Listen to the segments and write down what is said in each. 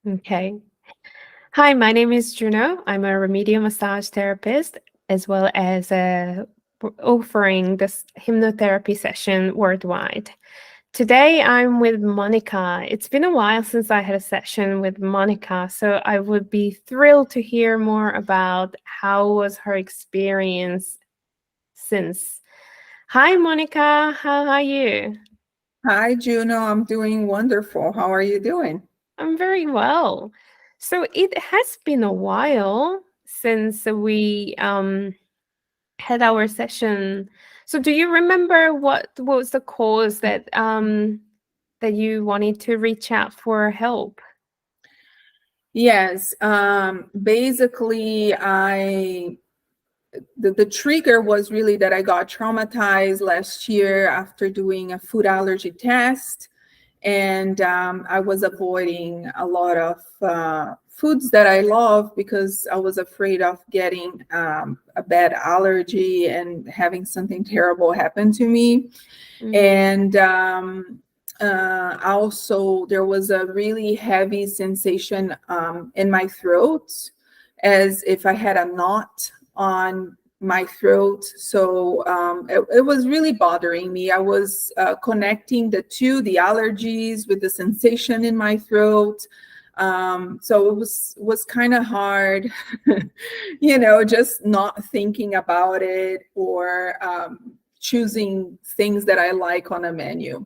Okay. Hi, my name is Juno. I'm a remedial massage therapist as well as offering this hypnotherapy session worldwide. Today I'm with Monica. It's been a while since I had a session with Monica, so I would be thrilled to hear more about how was her experience since. Hi, Monica. How are you? Hi, Juno. I'm doing wonderful. How are you doing? I'm very well. So it has been a while since we had our session. So do you remember what was the cause that you wanted to reach out for help? Yes. Basically, the trigger was really that I got traumatized last year after doing a food allergy test, and I was avoiding a lot of foods that I love because I was afraid of getting a bad allergy and having something terrible happen to me. Mm, And also there was a really heavy sensation in my throat, as if I had a knot on my throat. So it was really bothering me. I was connecting the allergies with the sensation in my throat. So it was kind of hard, just not thinking about it, or choosing things that I like on a menu.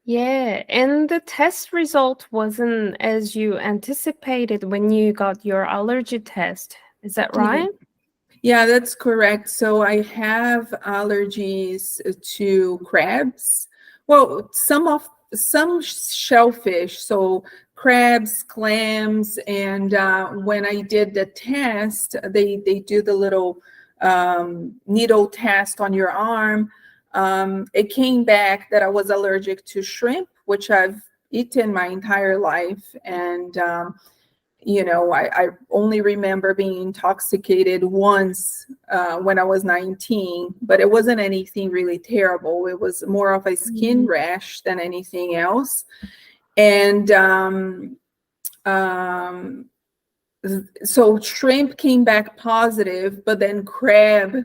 yeah, and the test result wasn't as you anticipated when you got your allergy test. Is that Yeah. right? Yeah, that's correct. So I have allergies to crabs. Well, some shellfish, so crabs, clams, and when I did the test, they do the little needle test on your arm. It came back that I was allergic to shrimp, which I've eaten my entire life, and I only remember being intoxicated once when I was 19, but it wasn't anything really terrible. It was more of a skin Mm, rash than anything else. And um, so shrimp came back positive, but then crab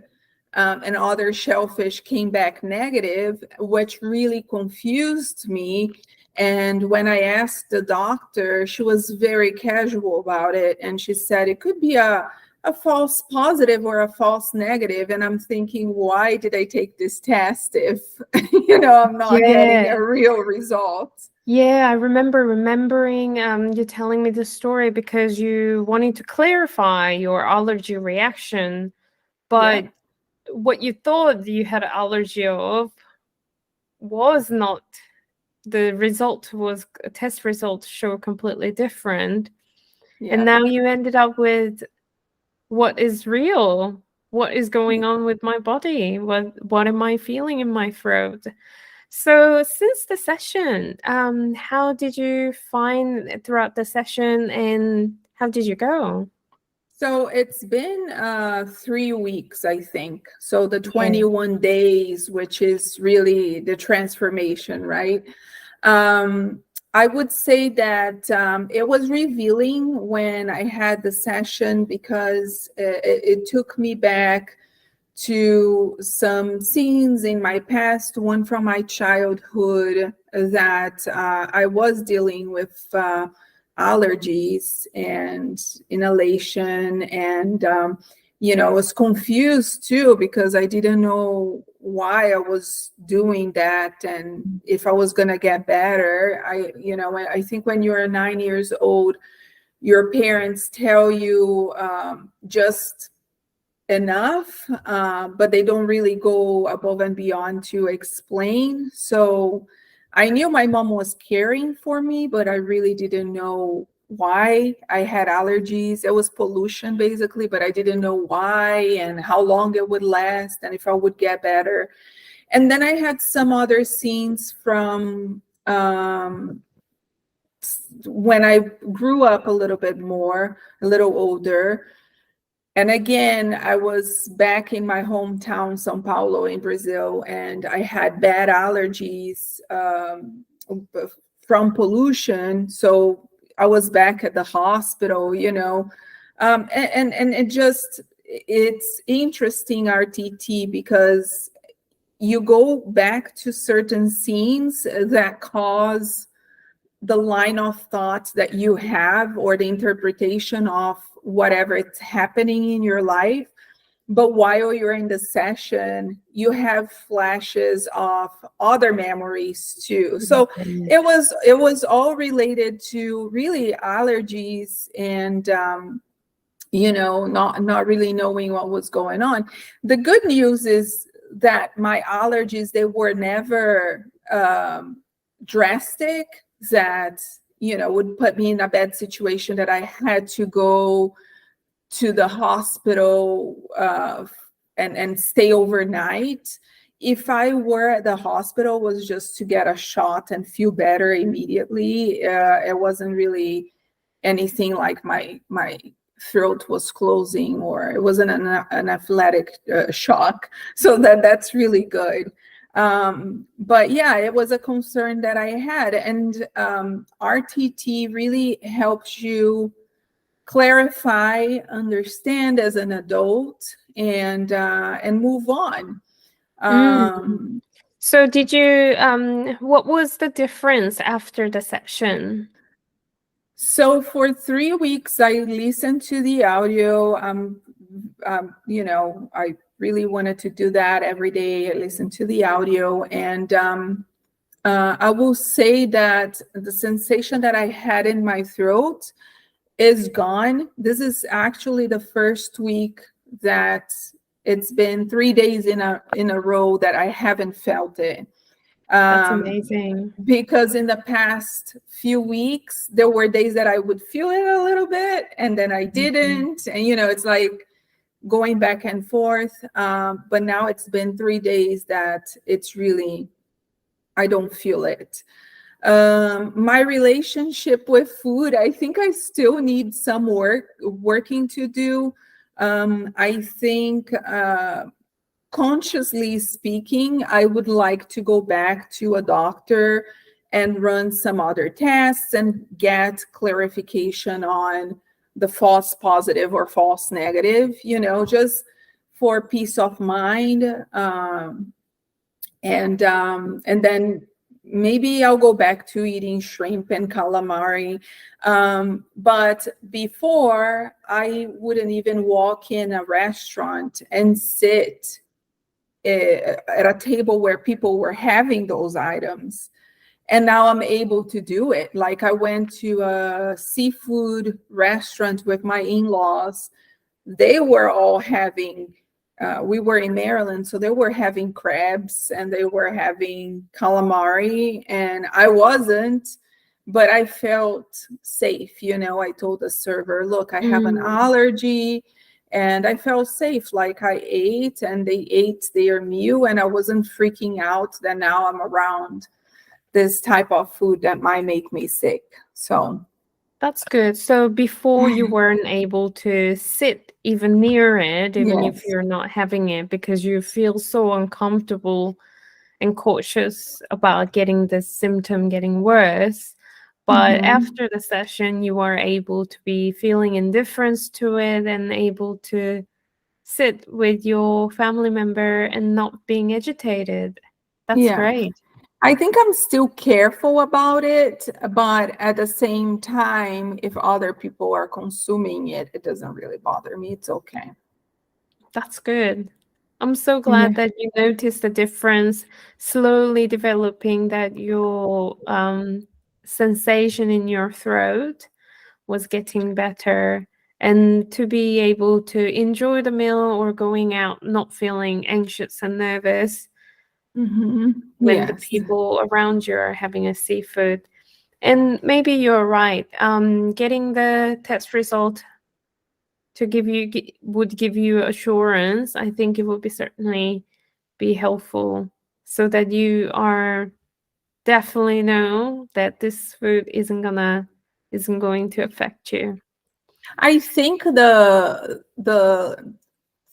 and other shellfish came back negative, which really confused me. And when I asked the doctor, she was very casual about it. And she said it could be a false positive or a false negative. And I'm thinking, why did I take this test if, I'm not getting yeah. a real result? Yeah, I remember remembering you telling me the story because you wanted to clarify your allergy reaction, Yeah. but what you thought you had allergy of was not the result was a test result show completely different. And Yeah. now you ended up with what is real? What is going on with my body? What am I feeling in my throat? So, since the session, how did you find throughout the session and how did you go? So it's been 3 weeks, I think. So the Yeah. 21 days, which is really the transformation, right? Um, I would say that it was revealing when I had the session, because it took me back to some scenes in my past, one from my childhood, that I was dealing with allergies and inhalation, and I was confused too, because I didn't know why I was doing that and if I was going to get better. I think when you're 9 years old, your parents tell you just enough, but they don't really go above and beyond to explain. So I knew my mom was caring for me, but I really didn't know why I had allergies. It was pollution basically, but I didn't know why and how long it would last and if I would get better. And then I had some other scenes from when I grew up a little bit more, a little older, and again, I was back in my hometown, São Paulo, in Brazil, and I had bad allergies from pollution. So I was back at the hospital, and it's interesting, RTT, because you go back to certain scenes that cause the line of thought that you have, or the interpretation of whatever it's happening in your life. But while you're in the session, you have flashes of other memories too. So it was all related to really allergies, and not really knowing what was going on. The good news is that my allergies, they were never drastic, that would put me in a bad situation that I had to go to the hospital and stay overnight. If I were at the hospital, was just to get a shot and feel better immediately. It wasn't really anything like my throat was closing, or it wasn't an athletic shock. So that's really good. But yeah, it was a concern that I had. And RTT really helps you clarify, understand as an adult, and move on. So did you, what was the difference after the session? So for 3 weeks, I listened to the audio. I really wanted to do that every day. I listened to the audio, and I will say that the sensation that I had in my throat is gone. This is actually the first week that it's been 3 days in a row that I haven't felt it. That's amazing. Because in the past few weeks, there were days that I would feel it a little bit, and then I didn't. And, it's like going back and forth. But now it's been 3 days that it's really, I don't feel it. My relationship with food, I think I still need some working to do. I think consciously speaking, I would like to go back to a doctor and run some other tests and get clarification on the false positive or false negative, just for peace of mind. And then maybe I'll go back to eating shrimp and calamari. But before, I wouldn't even walk in a restaurant and sit at a table where people were having those items. And now I'm able to do it. Like, I went to a seafood restaurant with my in-laws. They were all having, we were in Maryland, so they were having crabs and they were having calamari, and I wasn't, but I felt safe. I told the server, look, I have an allergy, and I felt safe. Like, I ate and they ate their meal, and I wasn't freaking out that now I'm around this type of food that might make me sick. So that's good. So before, you weren't able to sit even near it, even if you're not having it, because you feel so uncomfortable and cautious about getting the symptom getting worse. But after the session, you are able to be feeling indifference to it and able to sit with your family member and not being agitated. That's great. I think I'm still careful about it, but at the same time, if other people are consuming it, it doesn't really bother me. It's okay. That's good. I'm so glad that you noticed the difference, slowly developing, that your sensation in your throat was getting better, and to be able to enjoy the meal or going out not feeling anxious and nervous when the people around you are having a seafood. And maybe you're right. Getting the test result to would give you assurance. I think it would be certainly be helpful, so that you are definitely know that this food isn't going to affect you. I think the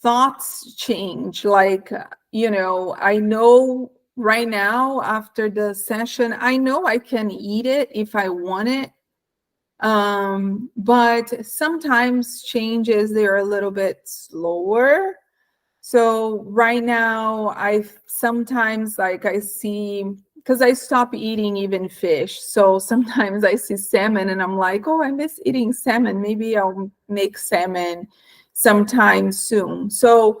thoughts change. Like, I know right now after the session, I know I can eat it if I want it. But sometimes changes, they're a little bit slower. So right now, I sometimes like I see, because I stop eating even fish. So sometimes I see salmon and I'm like, oh, I miss eating salmon. Maybe I'll make salmon sometime soon. So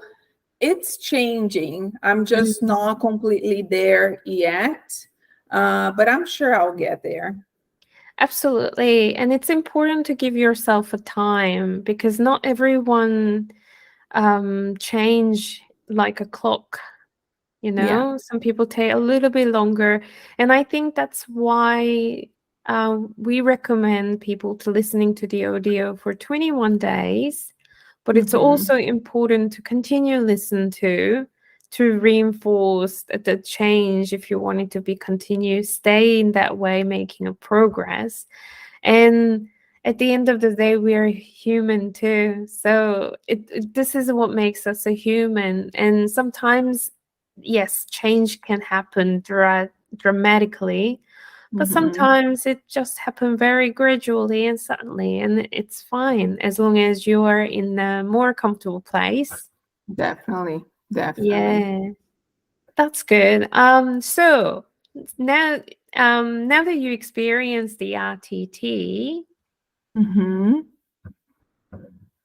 it's changing. I'm just Mm. not completely there yet, but I'm sure I'll get there. Absolutely. And it's important to give yourself a time because not everyone change like a clock. Yeah. Some people take a little bit longer. And I think that's why we recommend people to listening to the audio for 21 days. But it's Hmm. also important to continue listen to reinforce the change if you want it to be continued, stay in that way, making a progress. And at the end of the day, we are human too. So this is what makes us a human. And sometimes, yes, change can happen dramatically, but Hmm. sometimes it just happen very gradually and suddenly, and it's fine as long as you are in a more comfortable place. Definitely. Definitely. Yeah, that's good. So now, now that you experience the RTT, Hmm.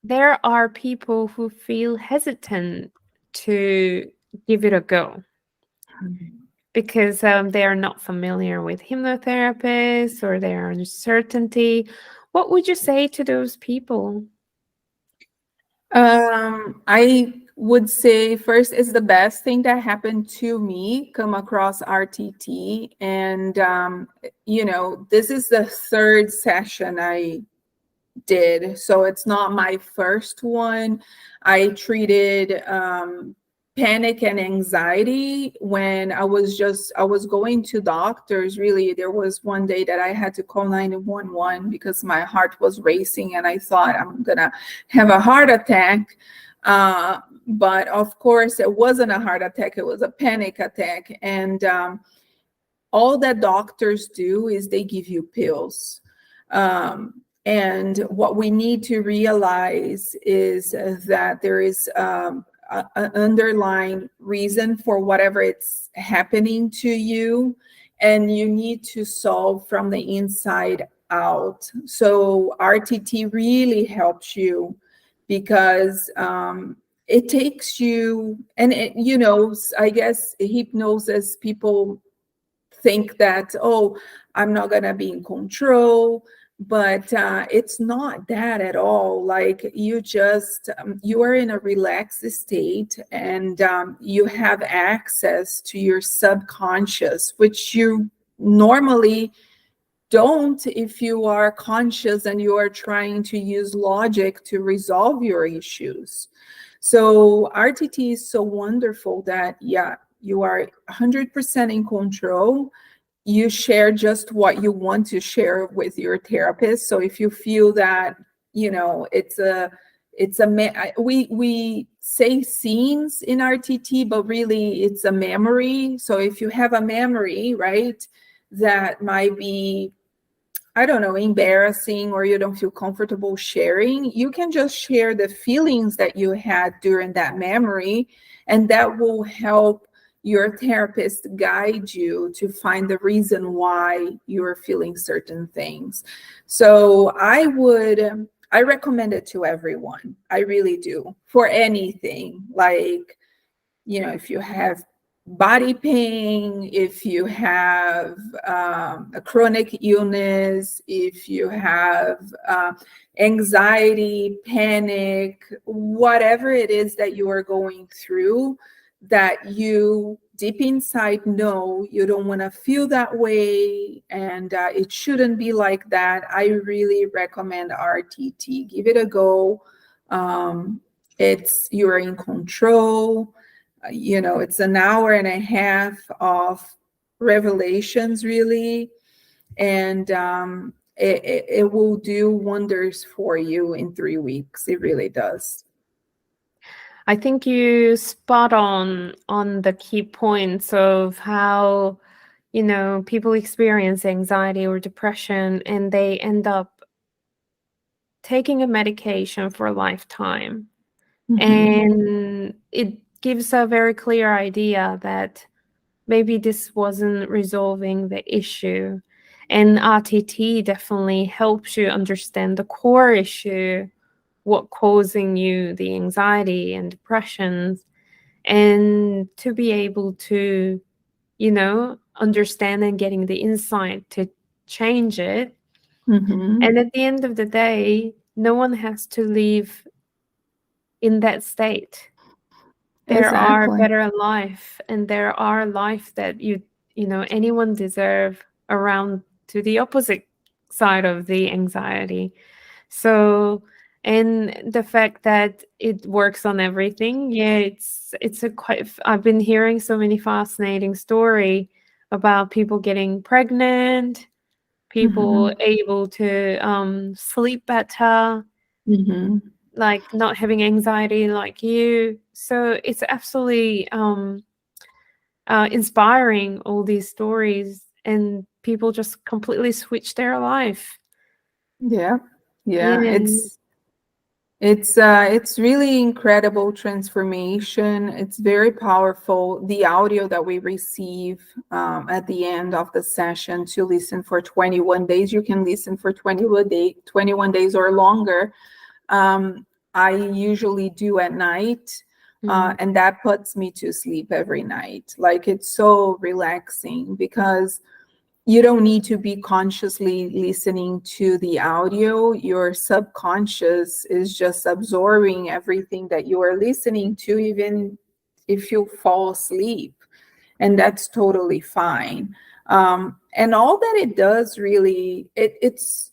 there are people who feel hesitant to give it a go because they are not familiar with hypnotherapists or they are uncertainty. What would you say to those people? I would say first is the best thing that happened to me come across RTT. And, this is the third session I did. So it's not my first one. I treated panic and anxiety when I was going to doctors. Really, there was one day that I had to call 911 because my heart was racing and I thought I'm gonna have a heart attack. But of course, it wasn't a heart attack, it was a panic attack. And all that doctors do is they give you pills. And what we need to realize is that there is an underlying reason for whatever it's happening to you, and you need to solve from the inside out. So RTT really helps you because it takes you, and I guess hypnosis, people think that, oh, I'm not going to be in control, but it's not that at all. Like, you just you are in a relaxed state, and you have access to your subconscious, which you normally don't if you are conscious and you are trying to use logic to resolve your issues. So RTT is so wonderful that, yeah, you are 100% in control. You share just what you want to share with your therapist. So if you feel that, we say scenes in RTT, but really it's a memory. So if you have a memory, right, that might be, I don't know, embarrassing, or you don't feel comfortable sharing, you can just share the feelings that you had during that memory, and that will help your therapist guide you to find the reason why you're feeling certain things. So I recommend it to everyone. I really do. For anything, like, if you have body pain, if you have a chronic illness, if you have anxiety, panic, whatever it is that you are going through, that you deep inside know you don't want to feel that way, and it shouldn't be like that, I really recommend RTT. Give it a go. Um, it's You're in control. It's an hour and a half of revelations, really, and it will do wonders for you in 3 weeks. It really does. I think you spot on the key points of how, people experience anxiety or depression and they end up taking a medication for a lifetime. Mm-hmm. And it gives a very clear idea that maybe this wasn't resolving the issue. And RTT definitely helps you understand the core issue, what causing you the anxiety and depressions, and to be able to, understand and getting the insight to change it. Mm-hmm. And at the end of the day, no one has to live in that state. There are Exactly. better life, and there are life that anyone deserve around to the opposite side of the anxiety. So, and the fact that it works on everything, yeah, it's a quite. I've been hearing so many fascinating story about people getting pregnant, people Mm-hmm. able to sleep better, Mm-hmm. like not having anxiety like you. So it's absolutely inspiring, all these stories, and people just completely switch their life. Yeah. Yeah. Yeah. It's really incredible transformation. It's very powerful. The audio that we receive at the end of the session to listen for 21 days, you can listen for 21 days or longer. I usually do at night, Mm. and that puts me to sleep every night. Like it's so relaxing because you don't need to be consciously listening to the audio. Your subconscious is just absorbing everything that you are listening to, even if you fall asleep. And that's totally fine. And all that it does really, it's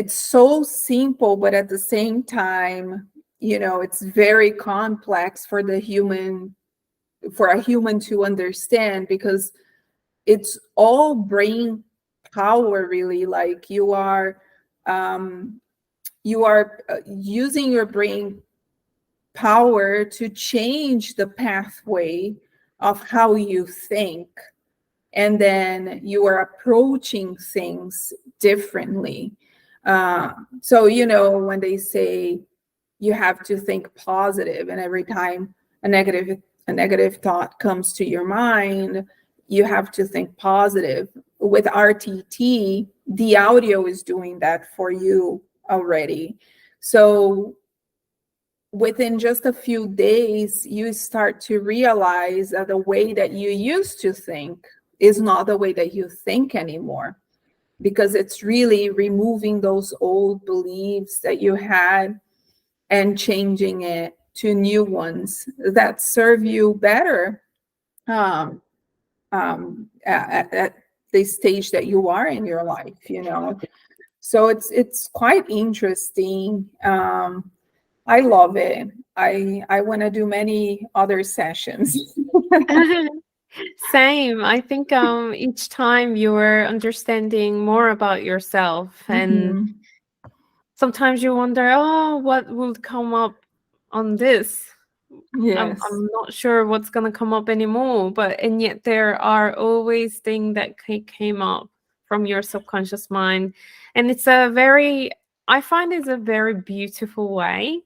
so simple, but at the same time, it's very complex for a human to understand, because it's all brain power, really. Like you are using your brain power to change the pathway of how you think, and then you are approaching things differently. So when they say you have to think positive, and every time a negative thought comes to your mind, you have to think positive. With RTT, the audio is doing that for you already. So within just a few days, you start to realize that the way that you used to think is not the way that you think anymore, because it's really removing those old beliefs that you had and changing it to new ones that serve you better, um, at the stage that you are in your life. So it's quite interesting. I love it. I want to do many other sessions. Same. I think each time you're understanding more about yourself, and Mhm. sometimes you wonder, oh, what will come up on this? Yes. I'm not sure what's gonna come up anymore, but and yet there are always things that came up from your subconscious mind, and I find it's a very beautiful way.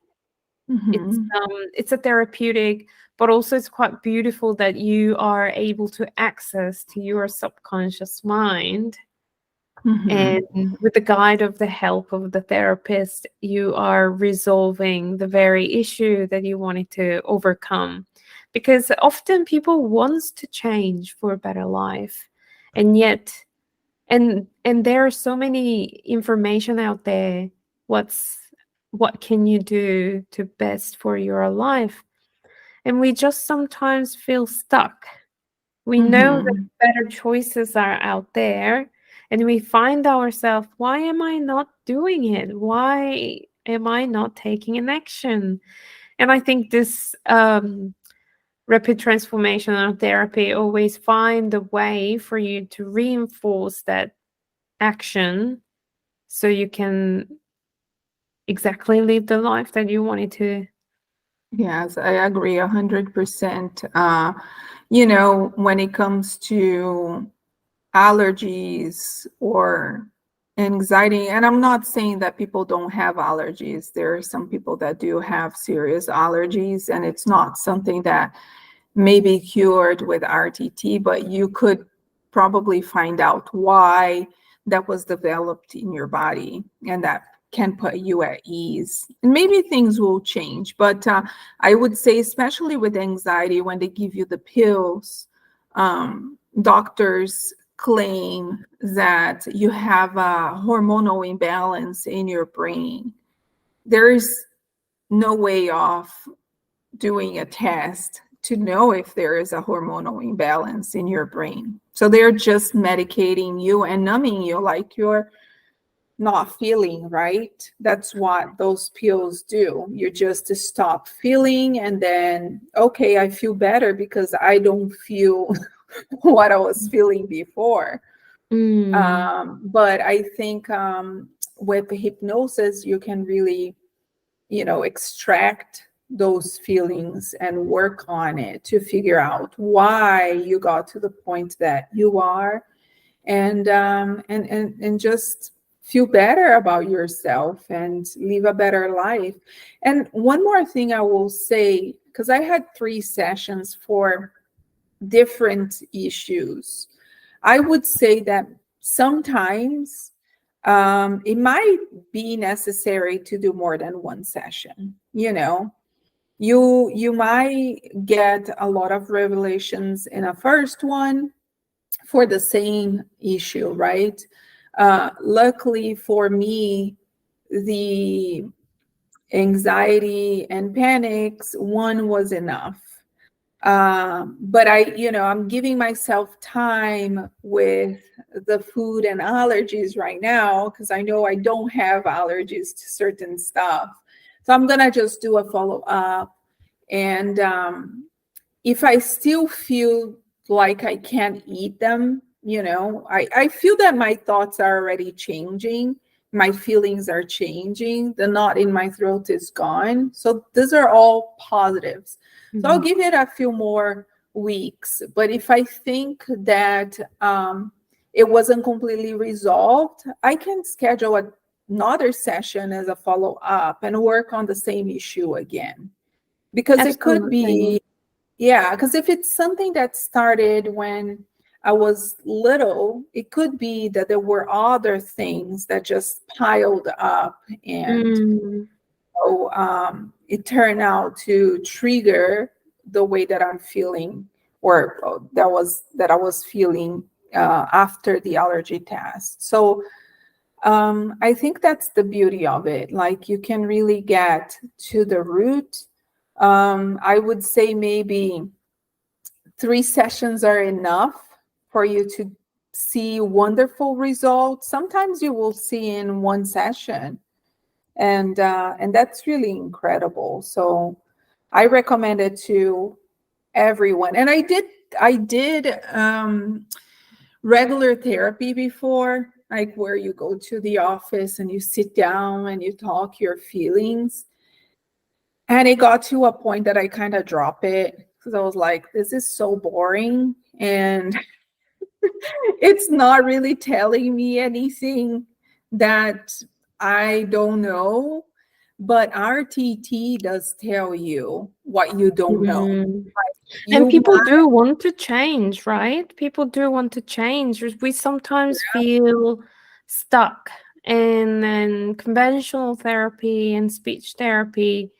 Mhm. It's a therapeutic, but also it's quite beautiful that you are able to access to your subconscious mind, and Mhm. with the guide of the help of the therapist, you are resolving the very issue that you wanted to overcome. Because often people wants to change for a better life, and yet, and there are so many information out there. What can you do to best for your life? And we just sometimes feel stuck. We know that Mhm. better choices are out there, and we find ourselves, why am I not doing it? Why am I not taking an action? And I think this rapid transformational therapy always find a way for you to reinforce that action, so you can exactly live the life that you wanted to. Yes, I agree 100%. When it comes to allergies or anxiety, and I'm not saying that people don't have allergies. There are some people that do have serious allergies, and it's not something that may be cured with RTT, but you could probably find out why that was developed in your body, and that can put you at ease. And maybe things will change, but I would say, especially with anxiety, when they give you the pills, doctors claim that you have a hormonal imbalance in your brain. There is no way of doing a test to know if there is a hormonal imbalance in your brain. So they're just medicating you and numbing you like you're not feeling, right? That's what those pills do. You just stop feeling, and then, okay, I feel better because I don't feel what I was feeling before. But I think with hypnosis, you can really, extract those feelings and work on it to figure out why you got to the point that you are, and just feel better about yourself and live a better life. And one more thing I will say, because I had 3 sessions for different issues, I would say that sometimes it might be necessary to do more than 1 session. You might get a lot of revelations in a first one for the same issue, right? Luckily for me, the anxiety and panics, 1 was enough. But I'm giving myself time with the food and allergies right now, because I know I don't have allergies to certain stuff. So I'm gonna just do a follow-up. And if I still feel like I can't eat them, I feel that my thoughts are already changing. My feelings are changing. The knot in my throat is gone. So these are all positives. So I'll give it a few more weeks. But if I think that it wasn't completely resolved, I can schedule another session as a follow-up and work on the same issue again. Because it could be, because if it's something that started when I was little, it could be that there were other things that just piled up, and it turned out to trigger the way that I'm feeling, or that I was feeling after the allergy test. So I think that's the beauty of it. Like, you can really get to the root. I would say maybe 3 sessions are enough for you to see wonderful results. Sometimes you will see in 1 session, and that's really incredible. So I recommend it to everyone. And I did regular therapy before, like where you go to the office and you sit down and you talk your feelings. And it got to a point that I kind of dropped it, because I was like, this is so boring, and it's not really telling me anything that I don't know. But RTT does tell you what you don't know. And people do want to change, right? People do want to change. We sometimes feel stuck. And then conventional therapy and speech therapy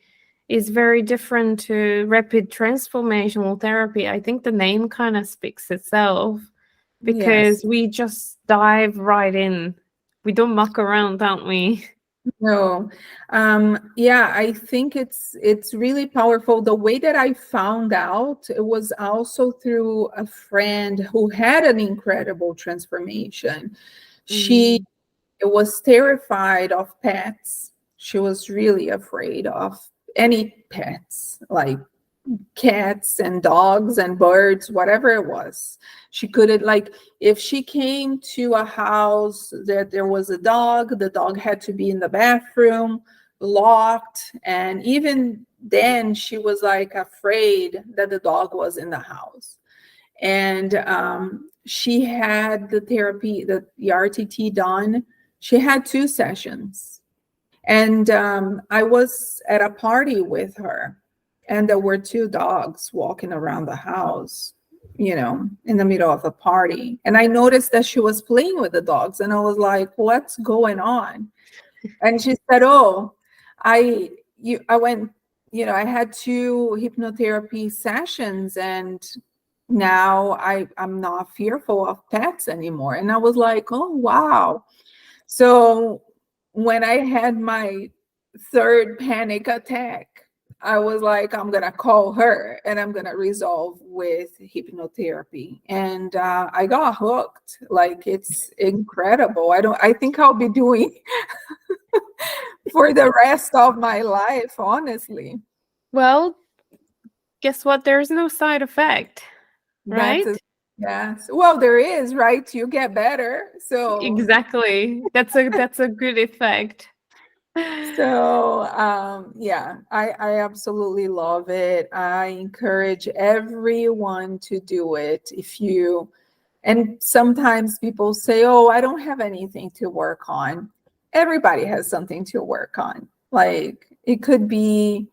is very different to rapid transformational therapy. I think the name kind of speaks itself, because we just dive right in. We don't muck around, don't we? No. I think it's really powerful. The way that I found out, it was also through a friend who had an incredible transformation. She was terrified of pets. She was really afraid of any pets, like cats and dogs and birds, whatever it was. She couldn't, like, if she came to a house that there was a dog, the dog had to be in the bathroom, locked. And even then she was like afraid that the dog was in the house. And she had the therapy, the RTT done. She had 2 sessions. And I was at a party with her, and there were 2 dogs walking around the house, in the middle of the party. And I noticed that she was playing with the dogs, and I was like, what's going on? And she said, oh, I went, I had 2 hypnotherapy sessions, and now I'm not fearful of pets anymore. And I was like, oh, wow. So when I had my 3rd panic attack, I was like, I'm going to call her and I'm going to resolve with hypnotherapy. And I got hooked. Like, it's incredible. I think I'll be doing for the rest of my life, honestly. Well, guess what? There's no side effect, That's right? yes. Well, there is, right? You get better. So Exactly. That's a good effect. Yeah, I absolutely love it. I encourage everyone to do it. And sometimes people say, oh, I don't have anything to work on. Everybody has something to work on. Like, it could be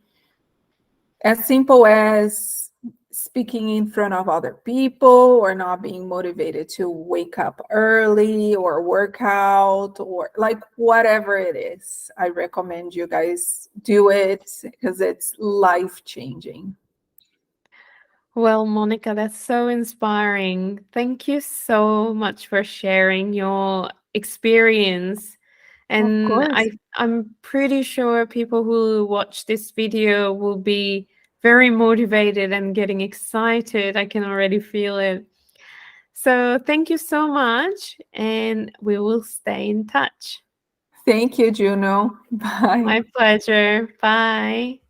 as simple as speaking in front of other people, or not being motivated to wake up early or work out, or like whatever it is. I recommend you guys do it because it's life changing. Well, Monica, that's so inspiring. Thank you so much for sharing your experience. Of And course. I'm pretty sure people who watch this video will be very motivated and getting excited. I can already feel it. So thank you so much, and we will stay in touch. Thank you, Juno. Bye. My pleasure. Bye.